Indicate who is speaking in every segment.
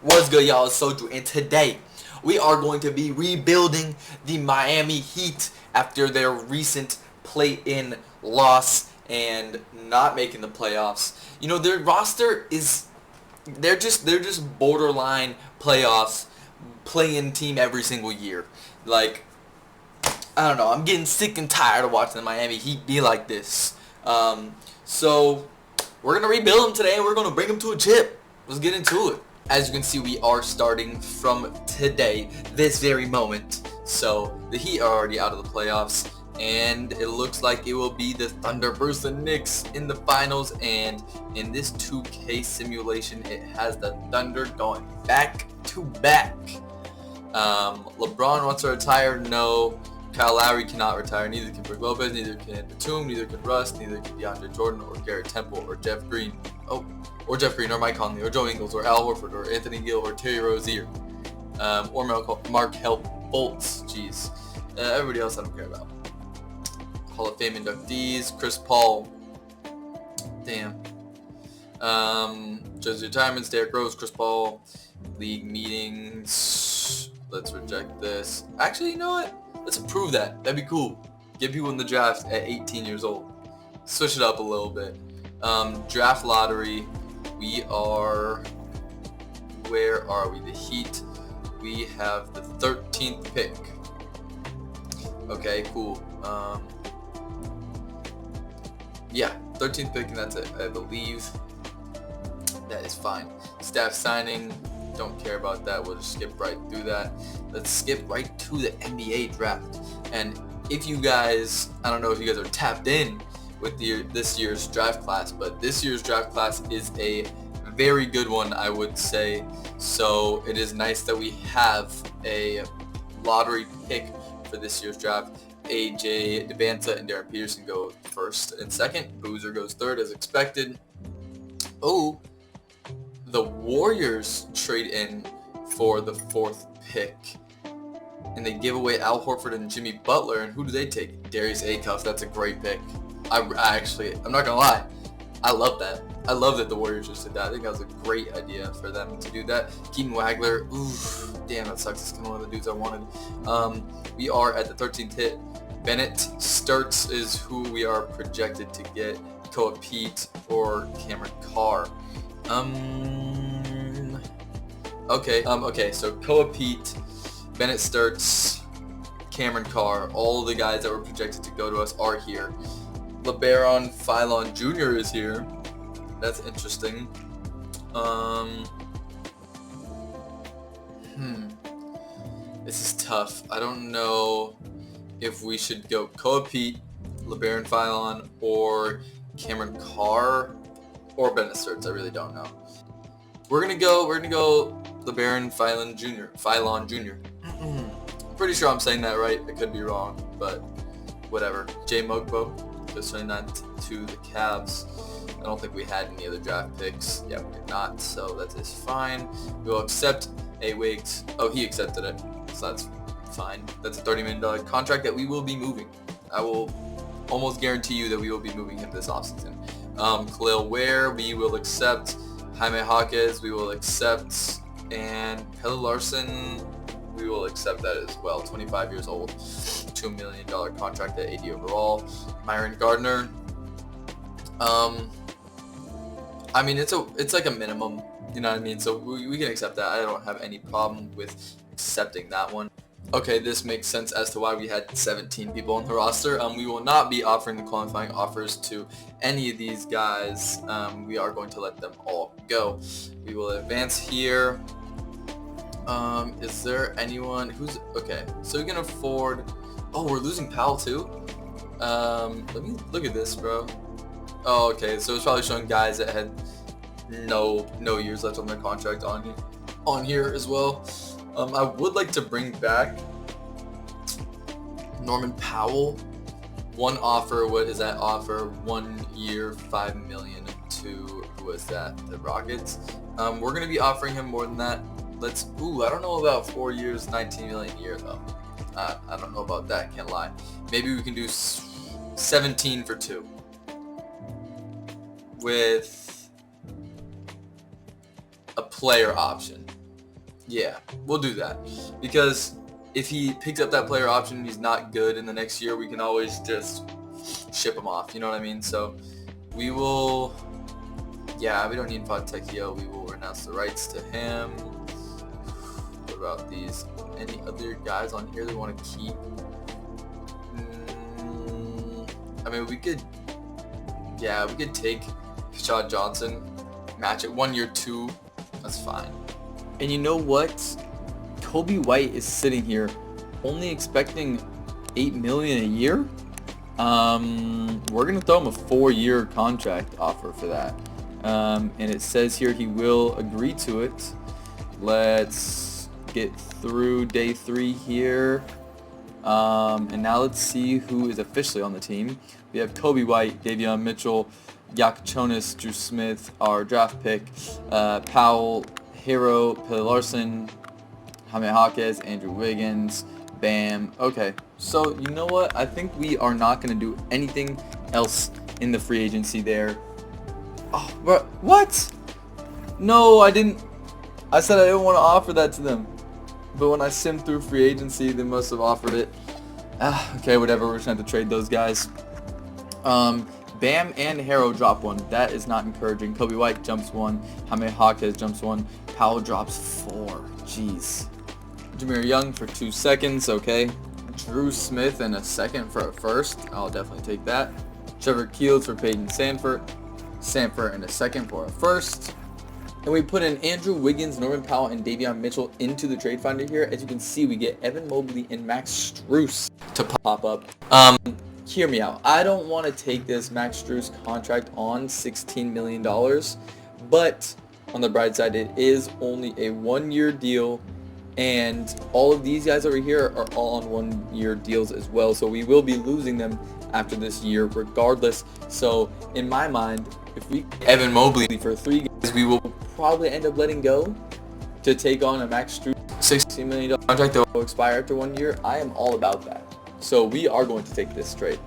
Speaker 1: What's good, y'all? It's Soju, and today we are going to be rebuilding the Miami Heat after their recent play-in loss and not making the playoffs. You know, their roster is they're just borderline playoffs, play-in team every single year. Like, I don't know. I'm getting sick and tired of watching the Miami Heat be like this. So we're gonna rebuild them today, and we're gonna bring them to a chip. Let's get into it. As you can see, we are starting from today, this very moment. So the Heat are already out of the playoffs, and it looks like it will be the Thunder versus the Knicks in the finals. And in this 2K simulation, it has the Thunder going back to back. LeBron wants to retire. No. Kyle Lowry cannot retire. Neither can Brook Lopez. Neither can Batum. Neither can Russ. Neither can DeAndre Jordan or Garrett Temple or Jeff Green. Or Jeff Green or Mike Conley or Joe Ingles or Al Horford or Anthony Gill or Terry Rozier or Markelle Fultz. Jeez. Everybody else I don't care about. Hall of Fame inductees. Chris Paul. Damn. Jersey retirements. Derrick Rose. Chris Paul. League meetings. Let's reject this. Actually, you know what? Let's approve that. That'd be cool. Get people in the draft at 18 years old. Switch it up a little bit. Draft lottery. We are... Where are we? The Heat. We have the 13th pick. Okay, cool. Yeah, 13th pick, and that's it, I believe. That is fine. Staff signing. Don't care about that. We'll just skip right through that. Let's skip right to the NBA draft. And if you guys, I don't know if you guys are tapped in with this year's draft class, but this year's draft class is a very good one, I would say. So it is nice that we have a lottery pick for this year's draft. AJ Devanta and Darren Peterson go first and second. Boozer goes third as expected. Oh, the Warriors trade in for the 4th pick, and they give away Al Horford and Jimmy Butler. And who do they take? Darius Acuff. That's a great pick. I'm not gonna lie, I love that. I love that the Warriors just did that. I think that was a great idea for them to do that. Keaton Wagler. Oof, damn, that sucks. It's kind of one of the dudes I wanted. We are at the 13th hit. Bennett Sturts is who we are projected to get. Koa Pete or Cameron Carr. Okay, so Koa Pete, Bennett Sturts, Cameron Carr, all the guys that were projected to go to us are here. LeBron Philon Jr. is here. That's interesting. This is tough. I don't know if we should go Koa Pete, LeBron Philon, or Cameron Carr, or Bennett Sturts. I really don't know. We're gonna go LeBron Philon Jr. I'm pretty sure I'm saying that right. I could be wrong, but whatever. Jay Mugbo goes 29th to the Cavs. I don't think we had any other draft picks. Yeah, we did not, so that is fine. We'll accept a Wiggs. Oh, he accepted it, so that's fine. That's a $30 million contract that we will be moving. I will almost guarantee you that we will be moving him this offseason. Khalil Ware, we will accept. Jaime Jaquez, we will accept. And Pelle Larson, we will accept that as well. 25 years old, $2 million contract at 80 overall. Myron Gardner. I mean, it's like a minimum, you know what I mean? So we can accept that. I don't have any problem with accepting that one. Okay, this makes sense as to why we had 17 people on the roster. We will not be offering the qualifying offers to any of these guys. We are going to let them all go. We will advance here. Is there anyone who's... Okay, so we can afford... Oh, we're losing Powell too? Let me look at this, bro. Oh, okay, so it's probably showing guys that had no years left on their contract on here as well. I would like to bring back Norman Powell. One offer, what is that offer? 1 year, $5 million to, who was that? The Rockets. We're going to be offering him more than that. I don't know about 4 years, 19 million a year though. I don't know about that, can't lie. Maybe we can do 17 for 2. With a player option. Yeah, we'll do that. Because if he picks up that player option and he's not good in the next year, we can always just ship him off. You know what I mean? So we will... Yeah, we don't need Fontecchio. We will renounce the rights to him. What about these? Any other guys on here that we want to keep? I mean, we could take Shawn Johnson, match it 1 year 2. That's fine. And you know what? Kobe White is sitting here only expecting $8 million a year. We're gonna throw him a 4-year contract offer for that. And it says here he will agree to it. Let's get through day 3 here. And now let's see who is officially on the team. We have Kobe White, Davion Mitchell, Yakachonis, Drew Smith, our draft pick, Powell, Hero, Pele Larson, Jaime Jaquez, Andrew Wiggins, Bam. Okay, so you know what? I think we are not going to do anything else in the free agency there. Oh, bro, what? No, I didn't. I said I didn't want to offer that to them. But when I simmed through free agency, they must have offered it. Okay, whatever. We're just going to have to trade those guys. Bam and Harrow drop 1. That is not encouraging. Kobe White jumps 1. Jaime Jaquez jumps 1. Powell drops 4. Jeez. Jameer Young for 2 seconds. Okay. Drew Smith and a second for a first. I'll definitely take that. Trevor Keels for Peyton Sanford. Sanford and a second for a first. And we put in Andrew Wiggins, Norman Powell, and Davion Mitchell into the trade finder here. As you can see, we get Evan Mobley and Max Strus to pop up. Hear me out. I don't want to take this Max Strus contract on $16 million. But on the bright side, it is only a 1-year deal. And all of these guys over here are all on 1-year deals as well. So we will be losing them after this year regardless. So in my mind, if we get Evan Mobley for 3 guys, we will probably end up letting go to take on a Max Strus $16 million contract that will expire after 1 year. I am all about that. So we are going to take this trade.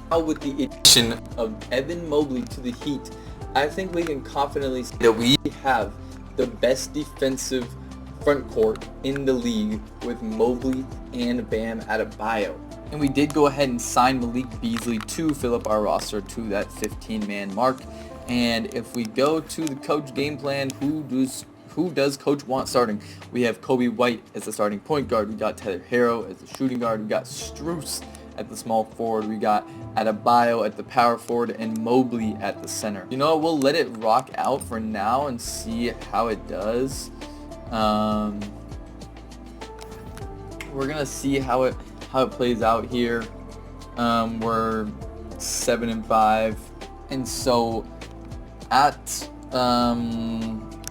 Speaker 1: Now with the addition of Evan Mobley to the Heat, I think we can confidently say that we have the best defensive front court in the league with Mobley and Bam Adebayo. And we did go ahead and sign Malik Beasley to fill up our roster to that 15-man mark. And if we go to the coach game plan, who does coach want starting? We have Kobe White as the starting point guard. We got Tyler Harrow as the shooting guard. We got Strus at the small forward. We got Adebayo at the power forward and Mobley at the center. You know, we'll let it rock out for now and see how it does. We're gonna see how it plays out here. We're 7-5, and so at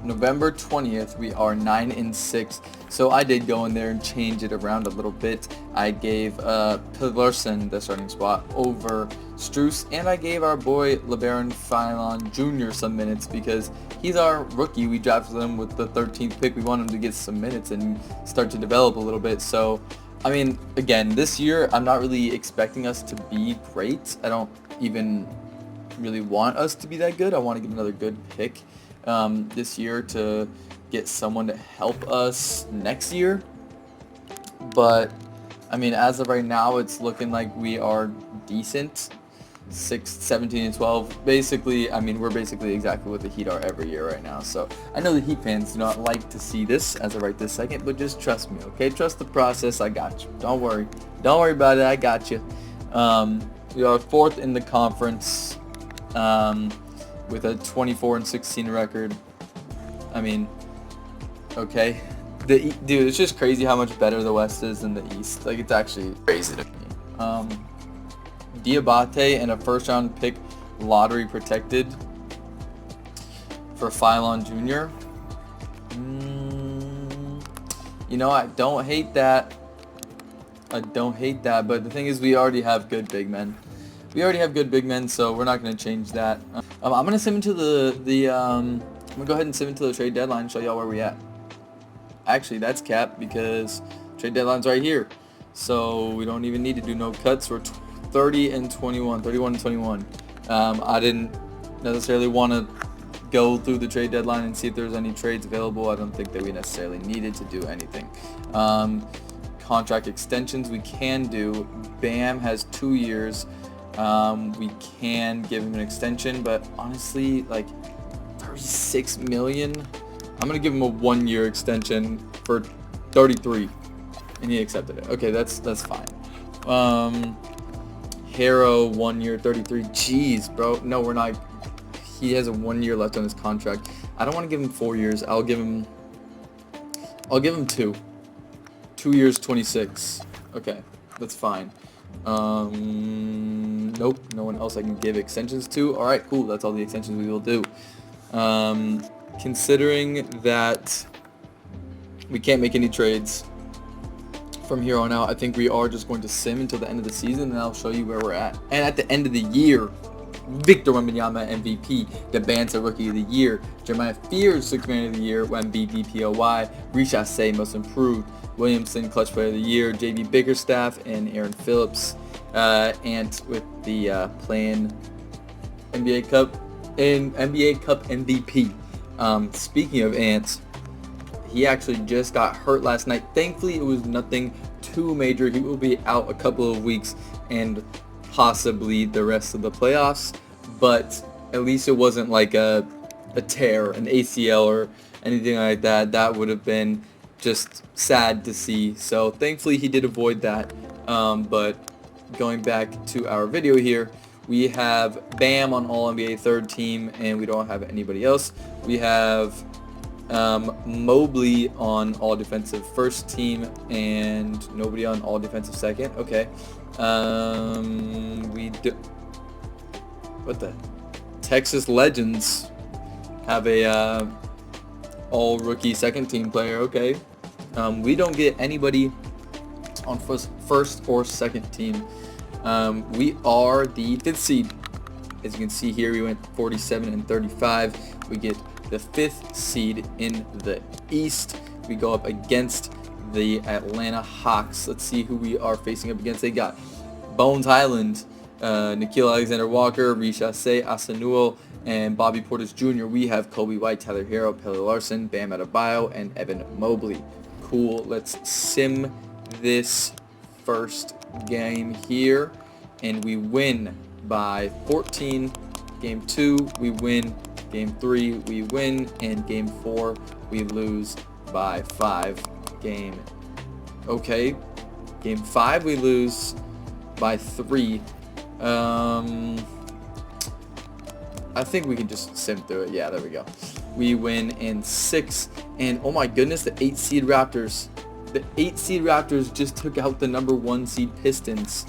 Speaker 1: November 20th we are 9-6. So I did go in there and change it around a little bit. I gave Larson the starting spot over Strus, and I gave our boy LeBaron Philon Jr. some minutes because he's our rookie. We drafted him with the 13th pick. We want him to get some minutes and start to develop a little bit. So, I mean, again, this year I'm not really expecting us to be great. I don't even really want us to be that good. I want to give another good pick this year to get someone to help us next year. But I mean, as of right now, it's looking like we are decent. 17-12. Basically, I mean, we're basically exactly what the Heat are every year right now. So I know the Heat fans do not like to see this as of right this second, but just trust me, okay? Trust the process. I got you. Don't worry. Don't worry about it. I got you. We are 4th in the conference with a 24-16 record. I mean, okay. Dude, it's just crazy how much better the West is than the East. Like, it's actually crazy to me. Diabate and a first-round pick, lottery protected for Philon Jr. You know, I don't hate that. But the thing is, we already have good big men. So we're not going to change that. I'm going to sim into I'm going to go ahead and sim into the trade deadline and show y'all where we at. Actually, that's cap because trade deadline's right here. So we don't even need to do no cuts. We're 31-21. I didn't necessarily want to go through the trade deadline and see if there's any trades available. I don't think that we necessarily needed to do anything. Contract extensions we can do. Bam has 2 years. We can give him an extension, but honestly, like 36 million. I'm gonna give him a 1-year extension for 33, and he accepted it. Okay, that's fine. Harrow 1 year, 33. Jeez, bro. No, we're not. He has a 1 year left on his contract. I don't want to give him 4 years. I'll give him 2. 2 years, 26. Okay, that's fine. Nope, no one else I can give extensions to. All right, cool. That's all the extensions we will do. Considering that we can't make any trades from here on out, I think we are just going to sim until the end of the season, and I'll show you where we're at. And at the end of the year, Victor Wembanyama MVP, Debanza Rookie of the Year, Jeremiah Fears Sixth Man of the Year, Wemby DPOY, Risha Say Most Improved, Williamson Clutch Player of the Year, JB Bickerstaff, and Aaron Phillips. Ant with the playing NBA Cup and NBA Cup MVP. Speaking of Ant, he actually just got hurt last night. Thankfully, it was nothing too major. He will be out a couple of weeks and possibly the rest of the playoffs, but at least it wasn't like a tear, an ACL or anything like that. That would have been just sad to see. So thankfully he did avoid that. But going back to our video here, we have Bam on All NBA third team, and we don't have anybody else. We have Mobley on All Defensive first team and nobody on All Defensive second. Okay. What the Texas Legends have a all rookie second team player. Okay. We don't get anybody on first or second team. We are the 5th seed. As you can see here, we went 47 and 35. We get the 5th seed in the East. We go up against the Atlanta Hawks. Let's see who we are facing up against. They got Bones Highland, Nikhil Alexander-Walker, Risha Say, Asanuel, and Bobby Portis Jr. We have Kobe White, Tyler Hero, Pele Larson, Bam Adebayo, and Evan Mobley. Cool. Let's sim this first game here, and we win by 14. Game 2, we win. Game 3, we win, and Game 4, we lose by 5. Game 5, we lose by 3. I think we can just sim through it. Yeah, there we go. We win in 6, and oh my goodness, the 8 seed Raptors. The 8 seed Raptors just took out the number 1 seed Pistons.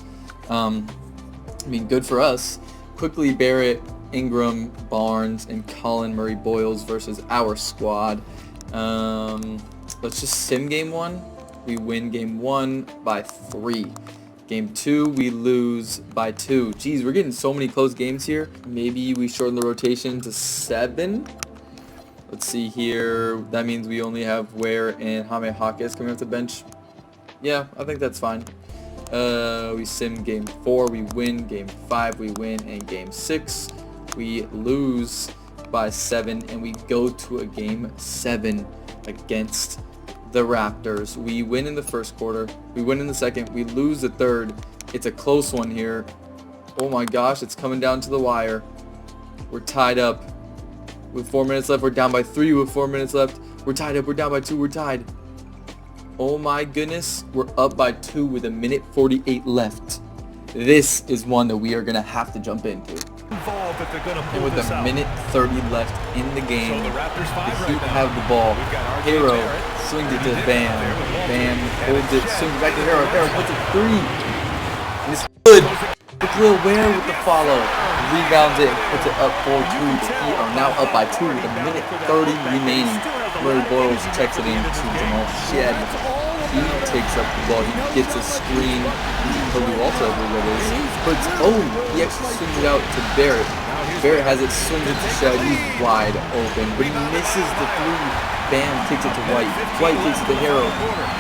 Speaker 1: I mean, good for us. Quickly Barrett, Ingram, Barnes, and Colin Murray Boyles versus our squad. Let's just sim game 1. We win game 1 by 3. Game 2, we lose by 2. Jeez, we're getting so many close games here. Maybe we shorten the rotation to 7. Let's see here. That means we only have Ware and Jaime Jaquez coming off the bench. Yeah, I think that's fine. We sim game 4, we win. Game 5, we win. And game 6, we lose by 7. And we go to a game 7 against the Raptors. We win in the first quarter. We win in the second. We lose the third. It's a close one here. Oh my gosh, it's coming down to the wire. We're tied up with 4 minutes left. We're down by 3 with 4 minutes left. We're tied up. We're down by 2. We're tied. Oh my goodness. We're up by 2 with 1:48 left. This is one that we are going to have to jump into. And with 1:30 left in the game, the Heat have the ball. Hero swings it to Bam. Bam holds it, swings it back to Hero. Hero puts it 3. And it's good. Khalil Ware with the follow. Rebounds it, puts it up 4-2. The Heat are now up by 2 with 1:30 remaining. Murray Boyles checks it in to Jamal Shed. He takes up the ball. He gets a screen. Kobe Walter, I believe that is. He actually swings it out to Barrett. Barrett has it, swings it to Shed. He's wide open, but he misses the 3. Bam takes it to White. White takes it to Hero.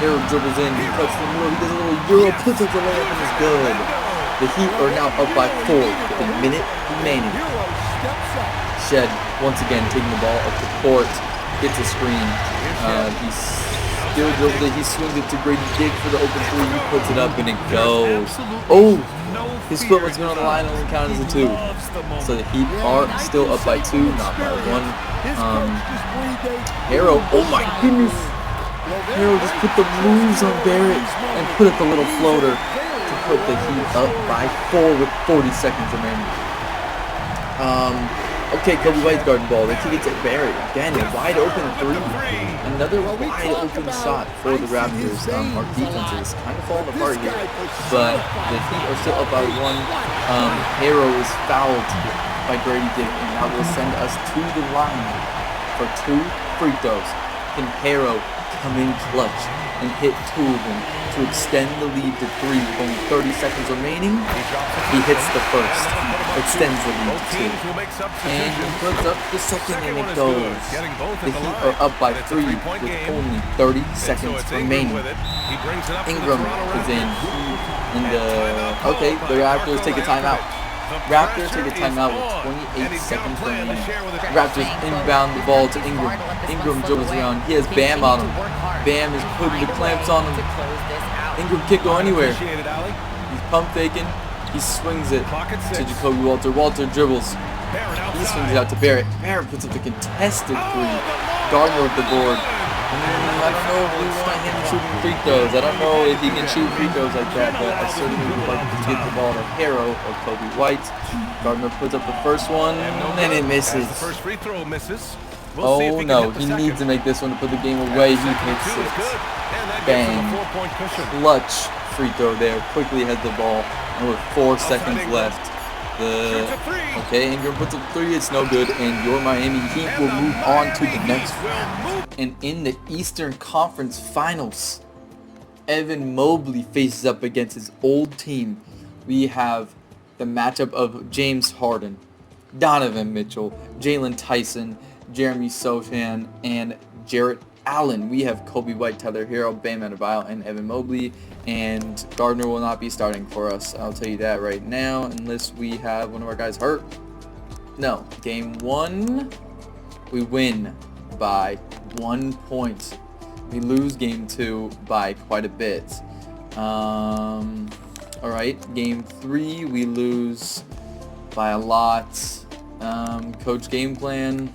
Speaker 1: Hero dribbles in. He cuts the middle. He does a little Euro, puts it to layup, and it's good. The Heat are now up by 4 with 1 minute remaining. Shed once again taking the ball up the court, gets a screen. He's still dribbled it. He swings it to Grady Dick for the open three. He puts it up and it goes. Oh, his foot was going on the line, only counted as a 2. So the Heat are still up by 2, not by 1. Harrow, oh my goodness. Harrow just put the moves on Barrett and put up the little floater to put the Heat up by 4 with 40 seconds remaining. Okay, Kobe White's guarding ball. They kick it to Barrett. Again, a wide open 3. Another wide open shot for the Raptors. Our defense is kind of falling apart here, but the Heat are still up by 1. Harrow is fouled by Grady Dick, and that will send us to the line for 2 free throws. Can Harrow come in clutch and hit 2 of them to extend the lead to 3 with only 30 seconds remaining? He hits the first, extends the lead to 2, and he puts up the second, and it goes. The Heat are up by 3 with only 30 seconds remaining. Ingram is in, and okay, the Raptors take a timeout. Raptors take a timeout with 28 seconds remaining. Raptors inbound the ball to Ingram. Ingram dribbles around. He has Bam on him. Bam is putting the clamps on him. Ingram can't go anywhere. He's pump faking. He swings it to Jacoby Walter. Walter dribbles. He swings it out to Barrett. Barrett puts up the contested 3. Gardner with the board. I don't know if we want him shooting free throws. I don't know if he can shoot free throws like that, but I certainly would like to get the ball to Harrow or Kobe White. Gardner puts up the first one, and it misses.
Speaker 2: The first free throw misses.
Speaker 1: Oh no, he needs to make this one to put the game away. He hits it. Bang. Clutch free throw there. Quickly has the ball, and with 4 seconds left. Okay, Ingram puts up 3, it's no good, and your Miami Heat will move on to the next round. And in the Eastern Conference Finals, Evan Mobley faces up against his old team. We have the matchup of James Harden, Donovan Mitchell, Jalen Tyson, Jeremy Sochan, and Jarrett Allen. We have Kobe White, Tyler Hero, Bam Adebayo, and Evan Mobley. And Gardner will not be starting for us. I'll tell you that right now, unless we have one of our guys hurt. No. Game 1, we win by 1 point. We lose game 2 by quite a bit. Alright, game 3, we lose by a lot. Coach game plan.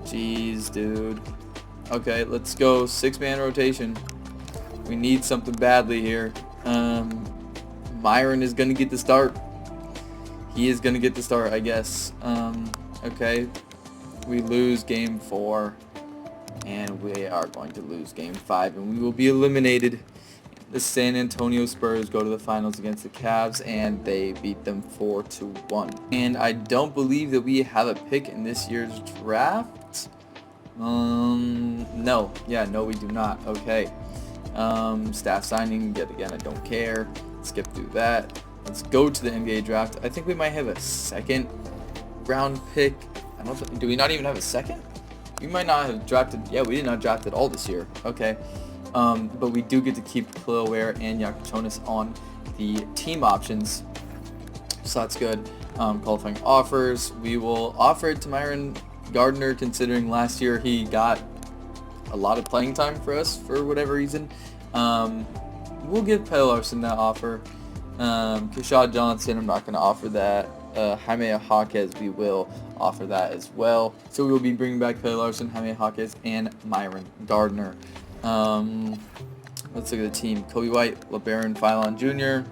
Speaker 1: Jeez, dude. Okay, let's go 6-man rotation. We need something badly here. Myron is going to get the start. He is going to get the start, I guess. Okay. We lose game 4. And we are going to lose game 5. And we will be eliminated. The San Antonio Spurs go to the finals against the Cavs. And they beat them 4-1. And I don't believe that we have a pick in this year's draft. No. Yeah, no, we do not. Okay. Staff signing, yet again, I don't care. Skip through that. Let's go to the NBA draft. I think we might have a 2nd round pick. I don't think, do we not even have a 2nd? We might not have drafted. Yeah, we did not draft at all this year. Okay. But we do get to keep Khalil Ware and Yakuchonis on the team options. So that's good. Qualifying offers. We will offer it to Myron Gardner, considering last year he got a lot of playing time for us for whatever reason. We'll give Pelle Larson that offer. Keshad Johnson, I'm not going to offer that. Jaime Jaquez, we will offer that as well. So we will be bringing back Pelle Larson, Jaime Jaquez, and Myron Gardner. Let's look at the team. Kobe White, LeBaron Philon Jr.,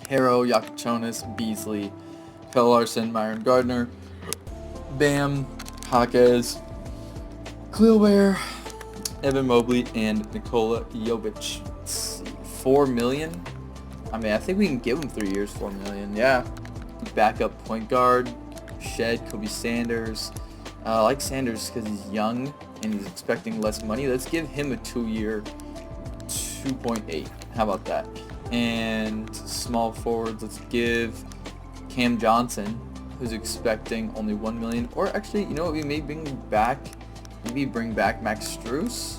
Speaker 1: Harrow, Yakuchonis, Beasley, Pelle Larson, Myron Gardner, Bam, Jaquez, Khalil Ware, Evan Mobley, and Nikola Jovic. Let's see, $4 million. I mean, I think we can give him 3 years, $4 million. Yeah. Backup point guard, Shed, Kobe Sanders. I like Sanders because he's young and he's expecting less money. Let's give him a 2-year, 2.8. How about that? And small forwards, let's give Cam Johnson, who's expecting only $1 million. Or actually, you know what? We may bring back. Maybe bring back Max Strus.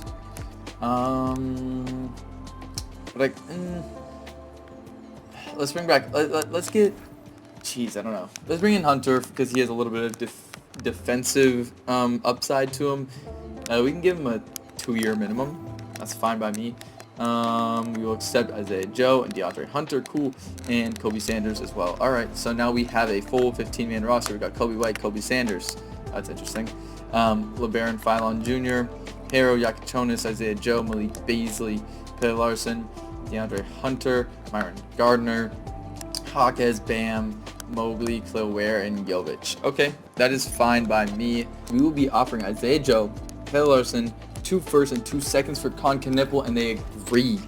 Speaker 1: Like, let's bring back. Let's get. Jeez, I don't know. Let's bring in Hunter because he has a little bit of defensive upside to him. We can give him a 2-year minimum. That's fine by me. We will accept Isaiah Joe and DeAndre Hunter, cool, and Kobe Sanders as well. All right, so now we have a full 15-man roster. We got Kobe White, Kobe Sanders. That's interesting. LeBaron Philon Jr., Hero Yakichonis, Isaiah Joe, Malik Beasley, Taylor Larson, DeAndre Hunter, Myron Gardner, Hawkes, Bam, Mobley, Khalil Ware, and Jovic. Okay, that is fine by me. We will be offering Isaiah Joe, Taylor Larson, 2 firsts and 2 seconds for Con Knipple, and they agree.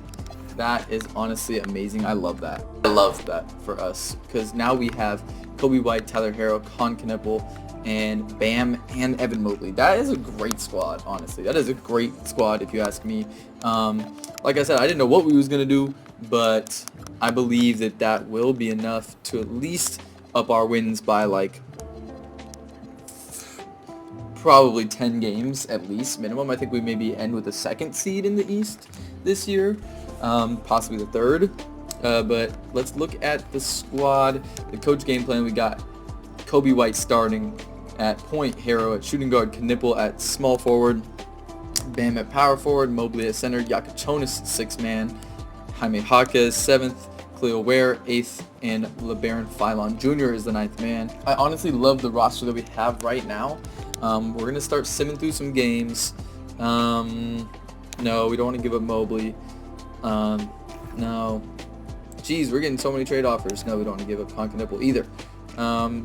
Speaker 1: That is honestly amazing. I love that. I love that for us, because now we have Kobe White, Tyler Hero, Con Knipple, and Bam and Evan Mobley. That is a great squad, honestly. That is a great squad if you ask me. Like I said, I didn't know what we was going to do, but I believe that that will be enough to at least up our wins by like probably 10 games at least minimum. I think we maybe end with the 2nd seed in the East this year, possibly the 3rd. But let's look at the squad, the coach game plan. We got Kobe White starting at point, Hero at shooting guard, Knipple at small forward, Bam at power forward, Mobley at center, Yakichonis 6-man, Jaime Hawkes 7th, Khalil Ware 8th, and LeBaron Philon Jr. is the 9th man. I honestly love the roster that we have right now. We're going to start simming through some games. No, we don't want to give up Mobley. No. Jeez, we're getting so many trade offers. No, we don't want to give up Con Knipple either.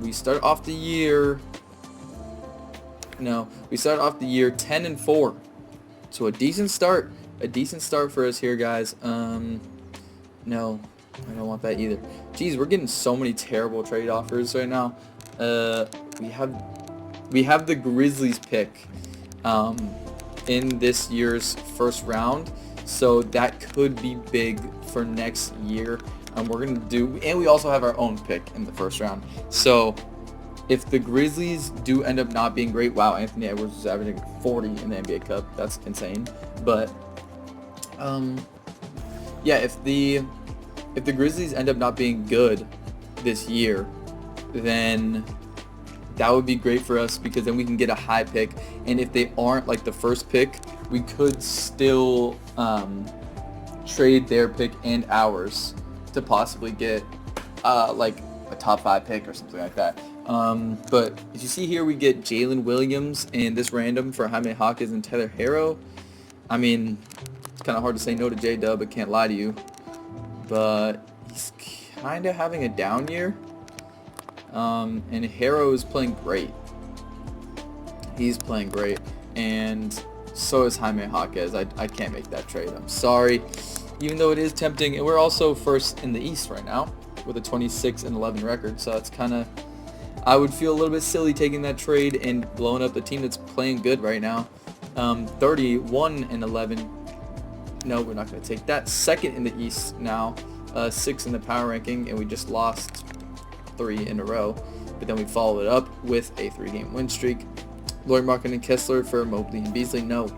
Speaker 1: We start off the year... No, we started off the year 10-4. So a decent start. A decent start for us here, guys. No, I don't want that either. Jeez, we're getting so many terrible trade offers right now. We have the Grizzlies pick in this year's first round, so that could be big for next year. We're gonna do, and we also have our own pick in the first round. So if the Grizzlies do end up not being great, wow, Anthony Edwards is averaging 40 in the NBA Cup. That's insane. But yeah, if the Grizzlies end up not being good this year, then that would be great for us, because then we can get a high pick. And if they aren't like the first pick, we could still trade their pick and ours to possibly get like a top 5 pick or something like that. But as you see here, we get Jalen Williams and this random for Jaime Hawkes and Tyler Hero. I mean, it's kind of hard to say no to J-Dub, I can't lie to you. But he's kind of having a down year. And Hero is playing great. He's playing great. And so is Jaime Hawkes. I can't make that trade. I'm sorry. Even though it is tempting. And we're also first in the East right now with a 26-11 record. So that's kind of... I would feel a little bit silly taking that trade and blowing up the team that's playing good right now. 31-11. No, we're not going to take that. Second in the East now. 6 in the power ranking. And we just lost 3 in a row. But then we followed it up with a 3-game win streak. Lloyd Markin and Kessler for Mobley and Beasley. No.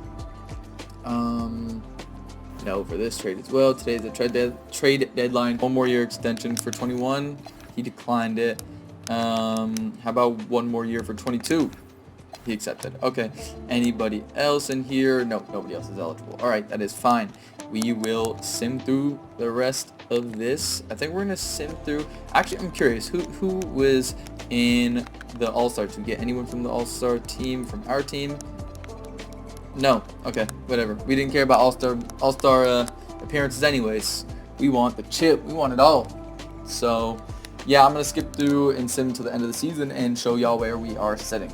Speaker 1: No for this trade as well. Today's a trade deadline. 1 more year extension for 21. He declined it. How about 1 more year for 22? He accepted. Okay. Anybody else in here? No, nobody else is eligible. All right, that is fine. We will sim through the rest of this. I think we're gonna sim through. Actually, I'm curious. Who was in the All-Star? Did we get anyone from the All-Star team from our team? No. Okay. Whatever. We didn't care about All-Star appearances anyways. We want the chip. We want it all. So yeah, I'm gonna skip through and sim to the end of the season and show y'all where we are sitting.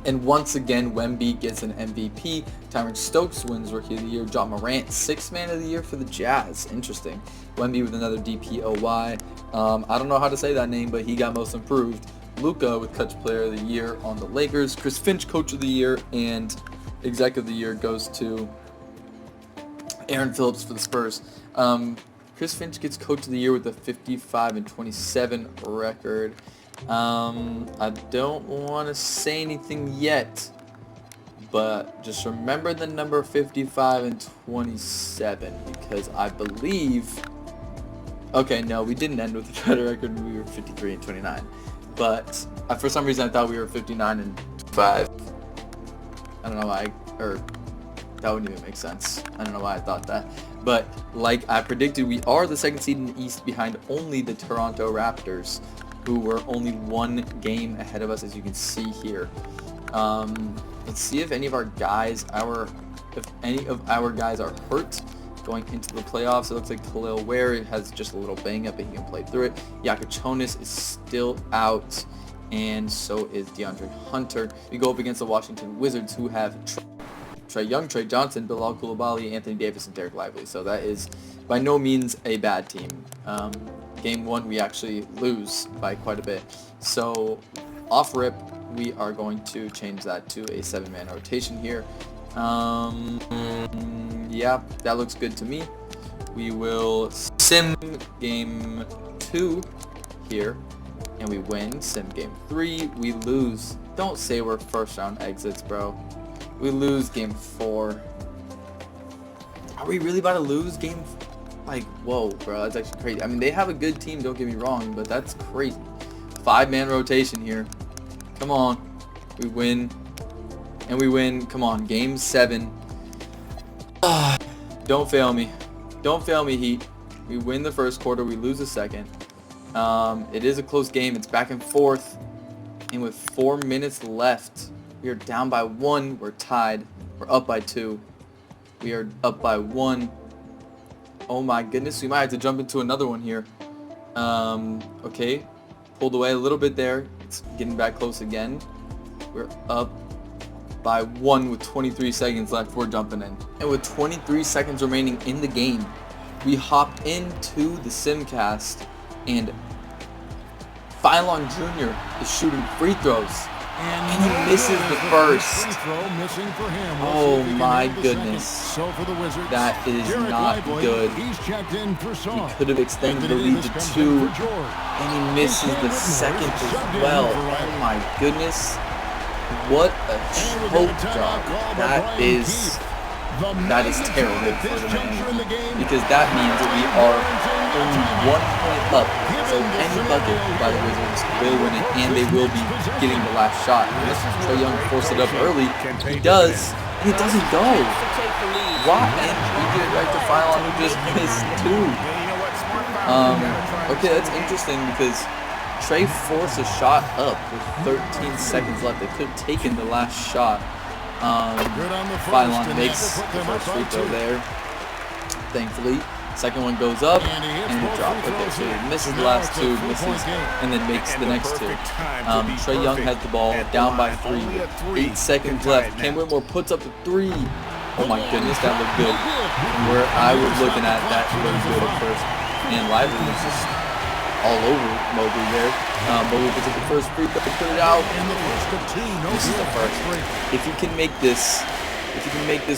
Speaker 1: And once again, Wemby gets an MVP. Tyron Stokes wins Rookie of the Year. John Morant, 6th Man of the Year for the Jazz. Interesting. Wemby with another DPOY. I don't know how to say that name, but he got Most Improved. Luka with Clutch Player of the Year on the Lakers. Chris Finch, Coach of the Year, and Executive of the Year goes to Aaron Phillips for the Spurs. Chris Finch gets Coach of the Year with a 55-27 record. I don't want to say anything yet, but just remember the number 55 and 27, because I believe... Okay, no, we didn't end with a better record. We were 53 and 29. But for some reason, I thought we were 59 and 5. I don't know why, or that wouldn't even make sense. I don't know why I thought that. But like I predicted, we are the second seed in the East behind only the Toronto Raptors, who were only 1 game ahead of us, as you can see here. Let's see if any of our guys, if any of our guys are hurt going into the playoffs. It looks like Khalil Ware has just a little bang up, but he can play through it. Jonas is still out, and so is DeAndre Hunter. We go up against the Washington Wizards, who have Trae Young, Trey Johnson, Bilal Coulibaly, Anthony Davis, and Derek Lively. So that is by no means a bad team. Game 1, we actually lose by quite a bit. So off rip, we are going to change that to a 7-man rotation here. Yeah, that looks good to me. We will sim game 2 here, and we win. Sim game 3, we lose. Don't say we're first round exits, bro. We lose game 4. Are we really about to lose game? Like, whoa, bro, that's actually crazy. I mean, they have a good team, don't get me wrong, but that's crazy. 5-man rotation here. Come on. We win. And we win. Come on, game 7. Don't fail me. Don't fail me, Heat. We win the first quarter. We lose the second. It is a close game. It's back and forth. And with 4 minutes left, we are down by 1. We're tied. We're up by 2. We are up by 1. Oh my goodness. We might have to jump into another one here. Okay. Pulled away a little bit there. It's getting back close again. We're up by 1 with 23 seconds left. We're jumping in. And with 23 seconds remaining in the game, we hopped into the Simcast, and Phylon Jr. is shooting free throws. And he misses the first. Oh my goodness. That is not good. He could have extended the lead to 2. And he misses the second as well. Oh my goodness. What a choke job. That is terrible for the man. Because that means we are only 1 point up. So any bucket by the Wizards will win it, and they will be getting the last shot. Trae Young forced it up early. He does, and it doesn't go. Why? And we get it right to Phylon, who just missed 2. Okay, that's interesting because Trae forced a shot up with 13 seconds left. They could have taken the last shot. Phylon makes the first free throw there, thankfully. Second one goes up and dropped. Okay, so he misses the last 2, misses, and then makes the next 2. Trae Young has the ball, down by 3. 8 seconds left. Cam Whitmore puts up the 3. Oh my goodness, that looked good. From where I was looking at, that looked good at first. And Lively was just all over Mobley there. Mobley puts up the first free throw, put it out. This is the first. If you can make this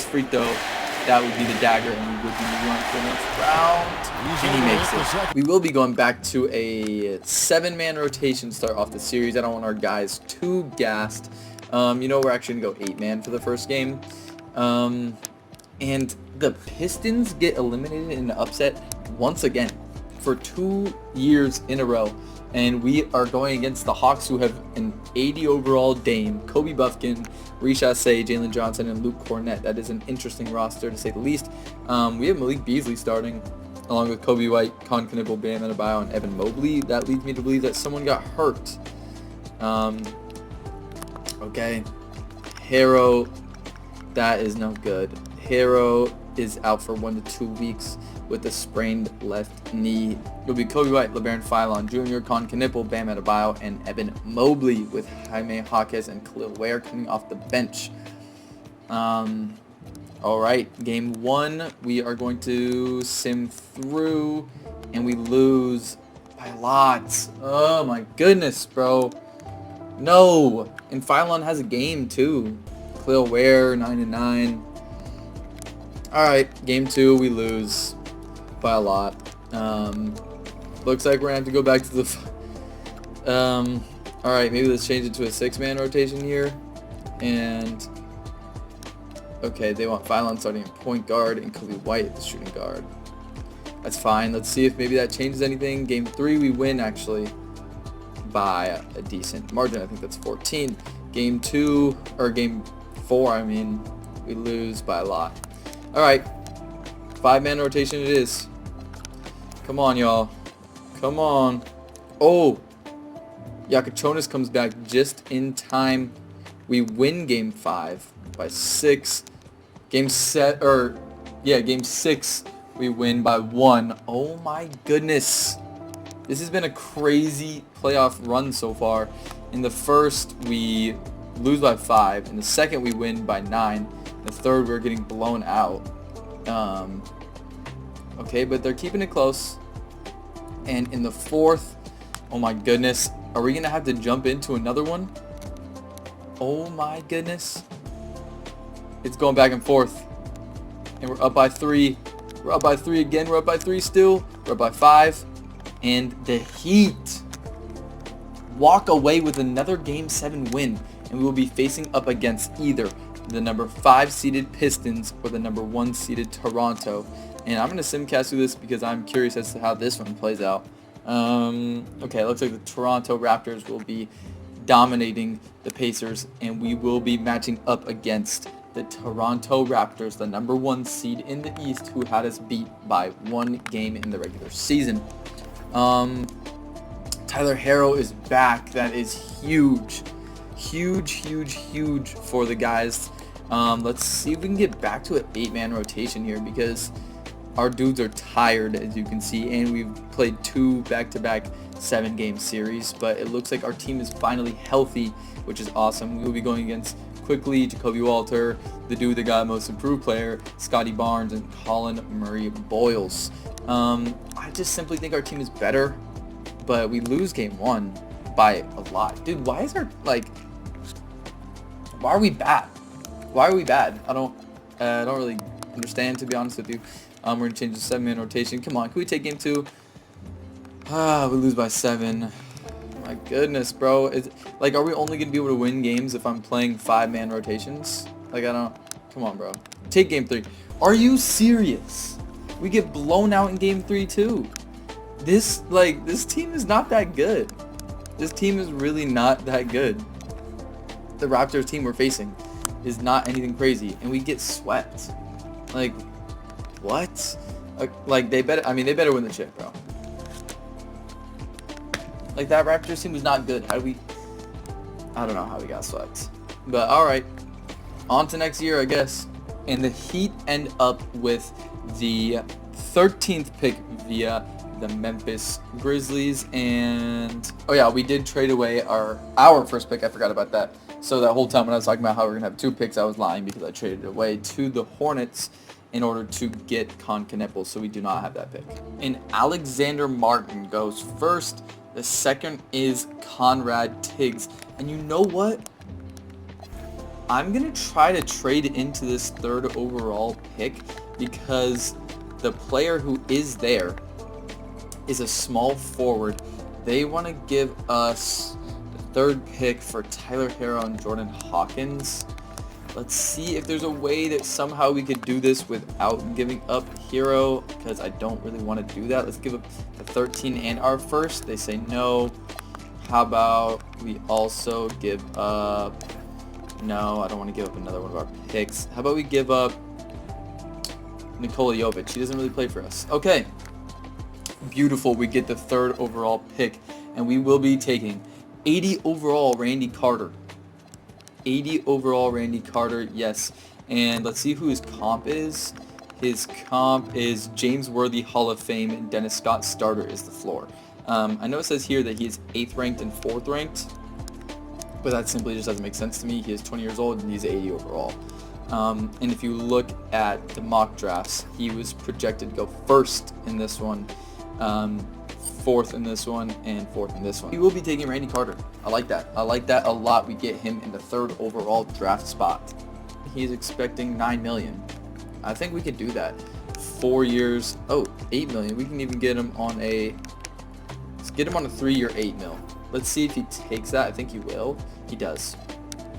Speaker 1: free throw, that would be the dagger, and we would be going for the next round. And he makes it. We will be going back to a 7-man rotation to start off the series. I don't want our guys too gassed. You know, we're actually going to go 8-man for the first game. And the Pistons get eliminated in an upset once again for 2 years in a row. And we are going against the Hawks, who have an 80 overall Dame, Kobe Buffkin, Risha Say, Jalen Johnson, and Luke Cornett. That is an interesting roster, to say the least. We have Malik Beasley starting, along with Kobe White, Con Knibble, Bam Adebayo, and Evan Mobley. That leads me to believe that someone got hurt. Okay. Harrow, that is no good. Harrow is out for 1 to 2 weeks with a sprained left knee. It'll be Kobe White, LeBaron Phylon Jr., Con Knipple, Bam Adebayo, and Evan Mobley, with Jaime Jaquez and Khalil Ware coming off the bench. Alright, game 1, we are going to sim through, and we lose by lots. Oh my goodness, bro. No. And Phylon has a game too. Khalil Ware, 9-9. Alright, game 2, we lose by a lot. Looks like we're gonna have to go back to the alright, maybe let's change it to a 6-man rotation here. And okay, they want Phylon starting at point guard and Kobe White at the shooting guard. That's fine. Let's see if maybe that changes anything. Game 3, we win actually by a decent margin. I think that's 14. Game 2, or Game 4, I mean, we lose by a lot. Alright, 5-man rotation it is. Come on, y'all. Come on. Oh! Yakachonis comes back just in time. We win Game 5 by 6. Game 6, we win by 1. Oh my goodness. This has been a crazy playoff run so far. In the first, we lose by 5. In the second, we win by 9. In the third, we're getting blown out. Okay, but they're keeping it close. And in the fourth, oh my goodness, are we going to have to jump into another one? Oh my goodness. It's going back and forth. And we're up by 3. We're up by 3 again. We're up by 3 still. We're up by 5. And the Heat walk away with another Game 7 win. And we will be facing up against either the number 5 seeded Pistons or the number 1 seeded Toronto. And I'm going to simcast through this because I'm curious as to how this one plays out. Okay, it looks like the Toronto Raptors will be dominating the Pacers, and we will be matching up against the Toronto Raptors, the number 1 seed in the East, who had us beat by 1 game in the regular season. Tyler Herro is back. That is huge. Huge for the guys. Let's see if we can get back to an 8-man rotation here because our dudes are tired, as you can see, and we've played 2 back-to-back 7-game series, but it looks like our team is finally healthy, which is awesome. We will be going against quickly Jacoby Walter, the dude that got most improved player, Scotty Barnes, and Colin Murray Boyles. I just simply think our team is better, but we lose game 1 by a lot. Dude, why is our, why are we bad? Why are we bad? I don't really understand, to be honest with you. We're going to change the 7-man rotation. Come on, can we take game 2? We lose by 7. My goodness, bro. Are we only going to be able to win games if I'm playing 5-man rotations? Come on, bro. Take game 3. Are you serious? We get blown out in game 3 too. This team is not that good. This team is really not that good. The Raptors team we're facing is not anything crazy, and we get swept. What? They better win the chip, bro. That Raptors team was not good. I don't know how we got swept. But alright. On to next year, I guess. And the Heat end up with the 13th pick via the Memphis Grizzlies. And oh yeah, we did trade away our first pick. I forgot about that. So that whole time when I was talking about how we're going to have 2 picks, I was lying because I traded it away to the Hornets in order to get Con Kneppel, so we do not have that pick. And Alexander Martin goes first. The second is Conrad Tiggs. And you know what? I'm going to try to trade into this 3rd overall pick because the player who is there is a small forward. They want to give us the 3rd pick for Tyler Herro and Jordan Hawkins. Let's see if there's a way that somehow we could do this without giving up Hero, because I don't really want to do that. Let's give up the 13 and our first. They say no. How about we also give up... No, I don't want to give up another one of our picks. How about we give up Nikola Jovic? He doesn't really play for us. Okay. Beautiful. We get the 3rd overall pick, and we will be taking 80 overall Randy Carter. 80 overall Randy Carter, yes. And let's see who his comp is. His comp is James Worthy, Hall of Fame, and Dennis Scott starter is the floor. I know it says here that he is 8th ranked and 4th ranked, but that simply just doesn't make sense to me. He is 20 years old and he's 80 overall. And if you look at the mock drafts, he was projected to go 1st in this one, 4th in this one, and 4th in this one. We will be taking Randy Carter. I like that. I like that a lot. We get him in the 3rd overall draft spot. He's expecting $9 million. I think we could do that. 4 years. Oh, $8 million. We can even get him on a... Let's get him on a 3-year $8 million. Let's see if he takes that. I think he will. He does.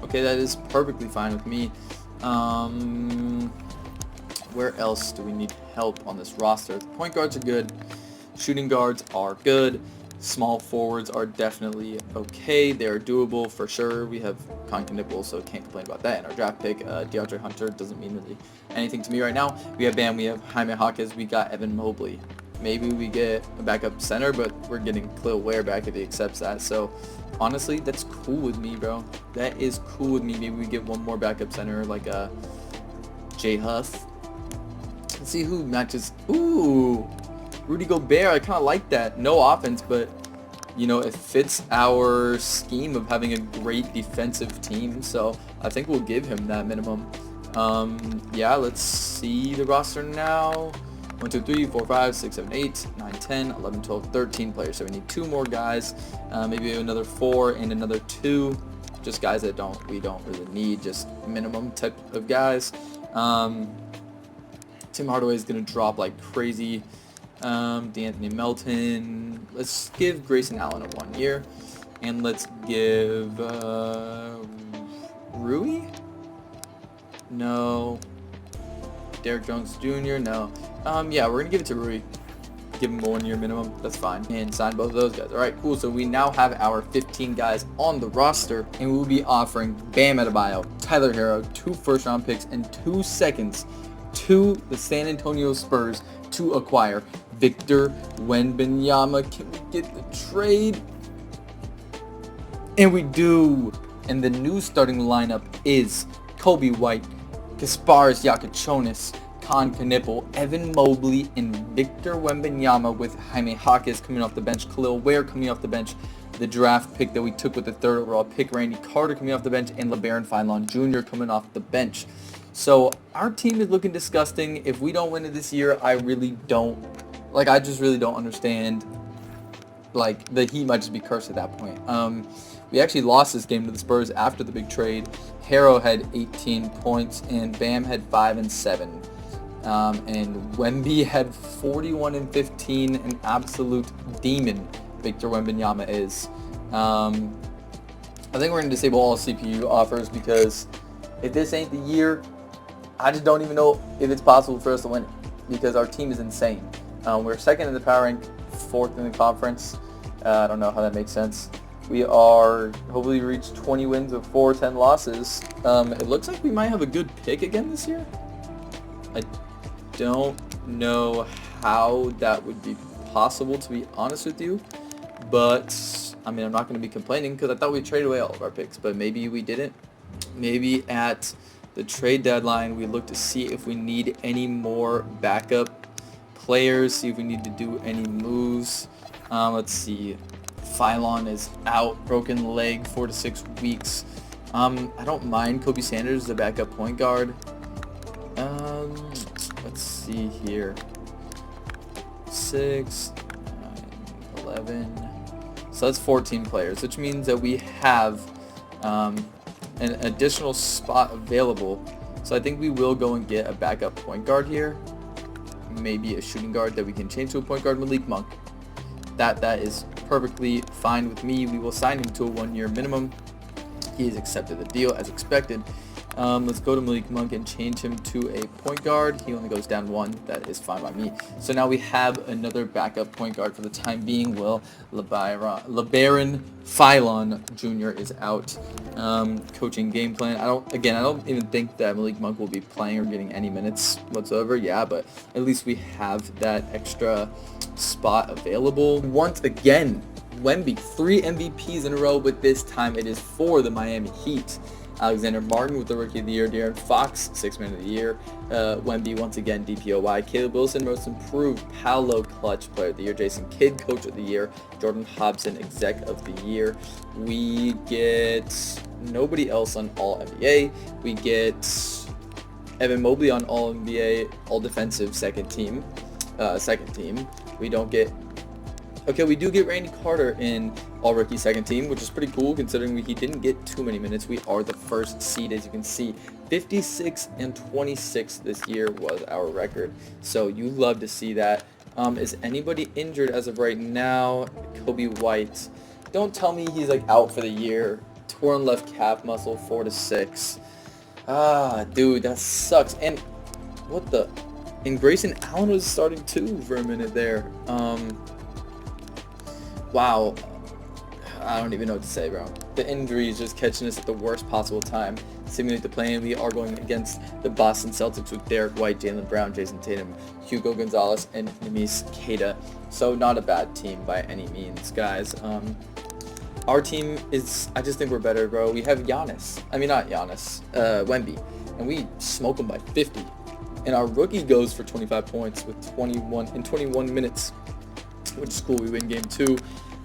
Speaker 1: Okay, that is perfectly fine with me. Where else do we need help on this roster? The point guards are good. Shooting guards are good. Small forwards are definitely okay. They're doable for sure. We have Conkin Nipple, so can't complain about that. And our draft pick, DeAndre Hunter, doesn't mean really anything to me right now. We have Bam, we have Jaime Hawkins, we got Evan Mobley. Maybe we get a backup center, but we're getting Khalil Ware back if he accepts that. So honestly, that's cool with me, bro. That is cool with me. Maybe we get one more backup center, like a Jay Huff. Let's see who matches. Ooh, Rudy Gobert. I kind of like that. No offense, but you know, it fits our scheme of having a great defensive team. So I think we'll give him that minimum. Yeah, let's see the roster now. 1, 2, 3, 4, 5, 6, 7, 8, 9, 10, 11, 12, 13 players. So we need 2 more guys, maybe another 4 and another 2. Just guys that we don't really need, just minimum type of guys. Tim Hardaway is going to drop like crazy. D'Anthony Melton. Let's give Grayson Allen a 1 year. And let's give Rui? No. Derrick Jones Jr. No. Yeah, we're going to give it to Rui. Give him a 1 year minimum. That's fine. And sign both of those guys. All right, cool. So we now have our 15 guys on the roster, and we will be offering Bam Adebayo, Tyler Hero, 2 first-round picks, and 2 seconds to the San Antonio Spurs to acquire Victor Wembanyama. Can we get the trade? And we do. And the new starting lineup is Kobe White, Kasparis Yakachonis, Con Knipple, Evan Mobley, and Victor Wembanyama, with Jaime Hawkins coming off the bench, Khalil Ware coming off the bench, the draft pick that we took with the 3rd overall pick, Randy Carter coming off the bench, and LeBaron Feinlon Jr. coming off the bench. So our team is looking disgusting. If we don't win it this year, I just really don't understand. Like, the Heat might just be cursed at that point. We actually lost this game to the Spurs after the big trade. Harrow had 18 points, and Bam had 5 and 7. And Wemby had 41 and 15, an absolute demon. Victor Wembanyama is. I think we're going to disable all CPU offers, because if this ain't the year, I just don't even know if it's possible for us to win it, because our team is insane. We're 2nd in the power rank, 4th in the conference. I don't know how that makes sense. We are hopefully reach 20 wins with 10 losses. It looks like we might have a good pick again this year. I don't know how that would be possible, to be honest with you. But, I mean, I'm not going to be complaining, because I thought we traded away all of our picks. But maybe we didn't. Maybe at the trade deadline we look to see if we need any more backup players, see if we need to do any moves. Let's see. Phylon is out, broken leg, 4 to 6 weeks. I don't mind Kobe Sanders as a backup point guard. Let's see here. 6, 9, 11. So that's 14 players, which means that we have an additional spot available. So I think we will go and get a backup point guard here. Maybe a shooting guard that we can change to a point guard. Malik Monk. That is perfectly fine with me. We will sign him to a 1 year minimum. He has accepted the deal as expected. Let's go to Malik Monk and change him to a point guard. He only goes down 1. That is fine by me. So now we have another backup point guard for the time being. Well, LeBaron Feinlon Jr. is out. Coaching game plan. I don't even think that Malik Monk will be playing or getting any minutes whatsoever. Yeah, but at least we have that extra spot available. Once again, Wemby, 3 MVPs in a row, but this time it is for the Miami Heat. Alexander Martin with the Rookie of the Year, De'Aaron Fox, 6th Man of the Year, Wemby once again DPOY, Caleb Wilson Most Improved, Paolo Clutch Player of the Year, Jason Kidd Coach of the Year, Jordan Hobson Exec of the Year. We get nobody else on All NBA. We get Evan Mobley on All NBA, All Defensive second team. We don't get. Okay, we do get Randy Carter in All-Rookie second team, which is pretty cool considering he didn't get too many minutes. We are the first seed, as you can see. 56 and 26 this year was our record. So you love to see that. Is anybody injured as of right now? Kobe White. Don't tell me he's like out for the year. Torn left calf muscle, 4 to 6. Dude, that sucks. And what the? And Grayson Allen was starting too for a minute there. Wow. I don't even know what to say, bro. The injury is just catching us at the worst possible time. Simulate the plan. We are going against the Boston Celtics with Derek White, Jaylen Brown, Jason Tatum, Hugo Gonzalez, and Neemias Queta. So not a bad team by any means, guys. Our team is, I just think we're better, bro. We have Giannis. I mean, not Giannis, Wemby. And we smoke him by 50. And our rookie goes for 25 points with 21 minutes, which is cool. We win game 2.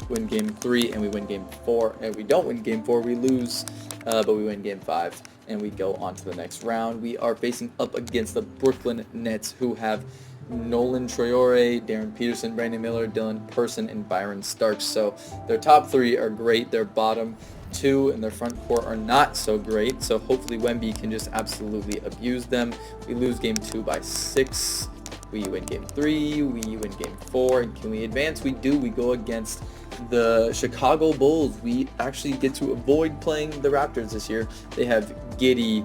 Speaker 1: Win game 3, and we win game 4. And we don't win game 4, we lose, but we win game 5, and we go on to the next round. We are facing up against the Brooklyn Nets, who have Nolan Traore, Darren Peterson, Brandon Miller, Dylan Person, and Byron Starks. So their top 3 are great. Their bottom 2 and their front court are not so great. So hopefully Wemby can just absolutely abuse them. We lose game 2 by 6. We win game 3. We win game 4. And can we advance? We do. We go against the Chicago Bulls. We actually get to avoid playing the Raptors this year. They have Giddy,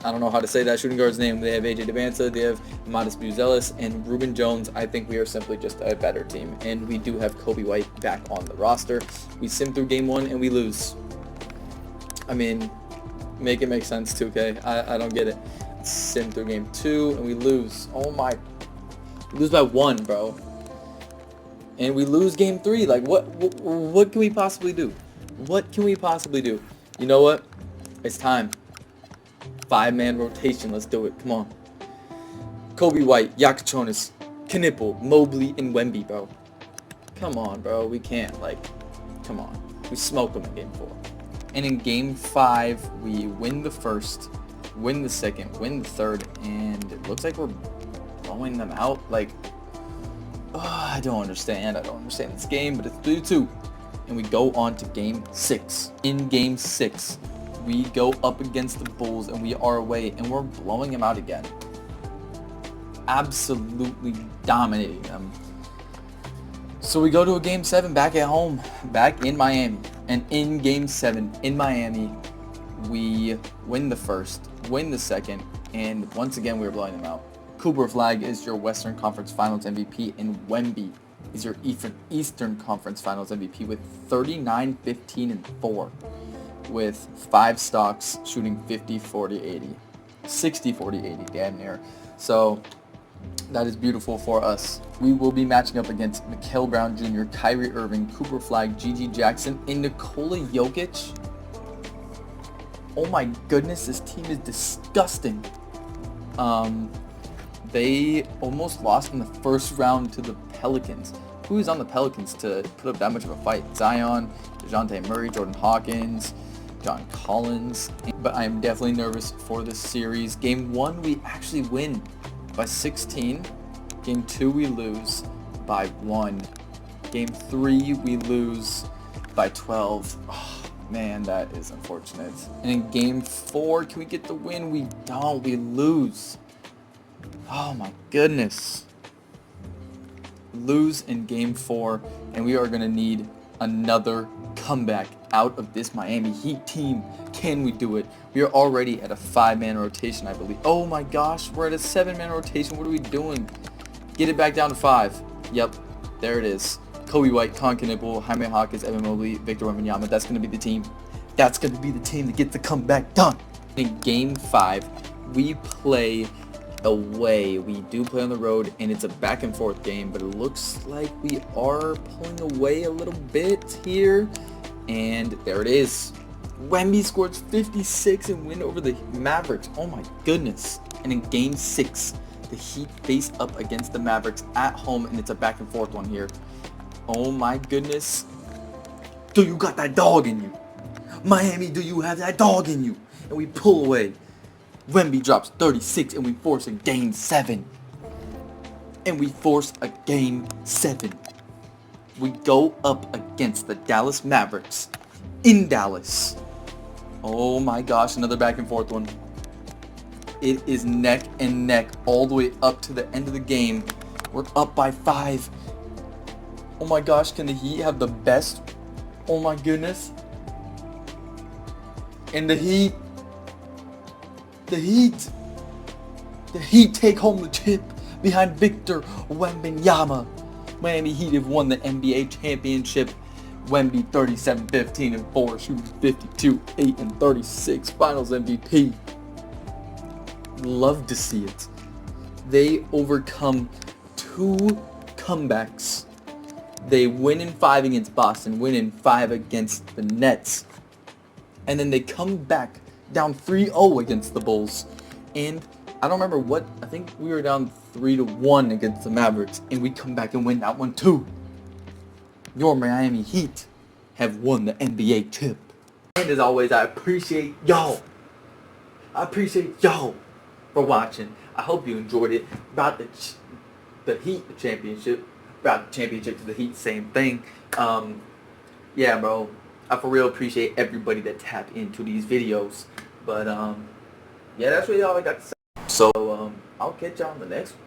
Speaker 1: I don't know how to say that shooting guard's name. They have AJ Devanza, they have Modest Buzelis, and Ruben Jones. I think we are simply just a better team. And we do have Kobe White back on the roster. We sim through game 1 and we lose. I mean, make it make sense, 2K. I don't get it. Sim through game 2 and we lose. Oh my. We lose by 1, bro. And we lose game 3. Like, what can we possibly do? What can we possibly do? You know what? It's time. 5-man rotation. Let's do it. Come on. Kobe White, Yakachonis, Knipple, Mobley, and Wemby, bro. Come on, bro. We can't, like, come on. We smoke them in game 4. And in game 5, we win the first, win the second, win the third, and it looks like we're blowing them out. Like, I don't understand. I don't understand this game, but it's 3-2. And we go on to game 6. In game 6, we go up against the Bulls, and we are away, and we're blowing them out again. Absolutely dominating them. So we go to a game 7 back at home, back in Miami. And in game 7 in Miami, we win the first, win the second, and once again, we're blowing them out. Cooper Flag is your Western Conference Finals MVP, and Wemby is your Eastern Conference Finals MVP with 39, 15, and 4, with 5 stocks, shooting 50, 40, 80, 60, 40, 80, damn near. So that is beautiful for us. We will be matching up against Mikal Brown Jr., Kyrie Irving, Cooper Flag, Gigi Jackson, and Nikola Jokic. Oh my goodness, this team is disgusting. They almost lost in the first round to the Pelicans. Who is on the Pelicans to put up that much of a fight? Zion, DeJounte Murray, Jordan Hawkins, John Collins. But I am definitely nervous for this series. Game 1, we actually win by 16. Game 2, we lose by 1. Game 3, we lose by 12. Oh, man, that is unfortunate. And in game 4, can we get the win? We don't. We lose. Oh my goodness. Lose in game 4, and we are going to need another comeback out of this Miami Heat team. Can we do it? We are already at a 5-man rotation, I believe. Oh my gosh, we're at a 7-man rotation. What are we doing? Get it back down to 5. Yep, there it is. Kobe White, Con Knipple, Jaime Hawkins, Evan Mobley, Victor Wembanyama. That's going to be the team. That's going to be the team that gets the comeback done. In game 5, we play away. We do play on the road, and it's a back and forth game, but it looks like we are pulling away a little bit here. And there it is. Wemby scores 56 and win over the Mavericks. Oh my goodness. And in game 6, the Heat face up against the Mavericks at home, and it's a back and forth one here. Oh my goodness. Do you got that dog in you? Miami, do you have that dog in you? And we pull away. Wemby drops 36, and we force a game 7. And we force a game 7. We go up against the Dallas Mavericks in Dallas. Oh my gosh, another back and forth one. It is neck and neck all the way up to the end of the game. We're up by 5. Oh my gosh, can the Heat have the best? Oh my goodness. And the Heat take home the chip behind Victor Wembanyama. Miami Heat have won the NBA championship Wemby 37, 15, and 4, shooting 52, 8, and 36. Finals MVP. Love to see it. They overcome 2 comebacks. They win in 5 against Boston, win in 5 against the Nets. And then they come back down 3-0 against the Bulls. And I don't remember what, I think we were down 3-1 against the Mavericks. And we come back and win that one too. Your Miami Heat have won the NBA chip. And as always, I appreciate y'all. For watching. I hope you enjoyed it. About the Heat, the championship. About the championship to the Heat, same thing. Yeah, bro. I for real appreciate everybody that tap into these videos. But yeah, that's really all I got to say. So I'll catch y'all on the next one.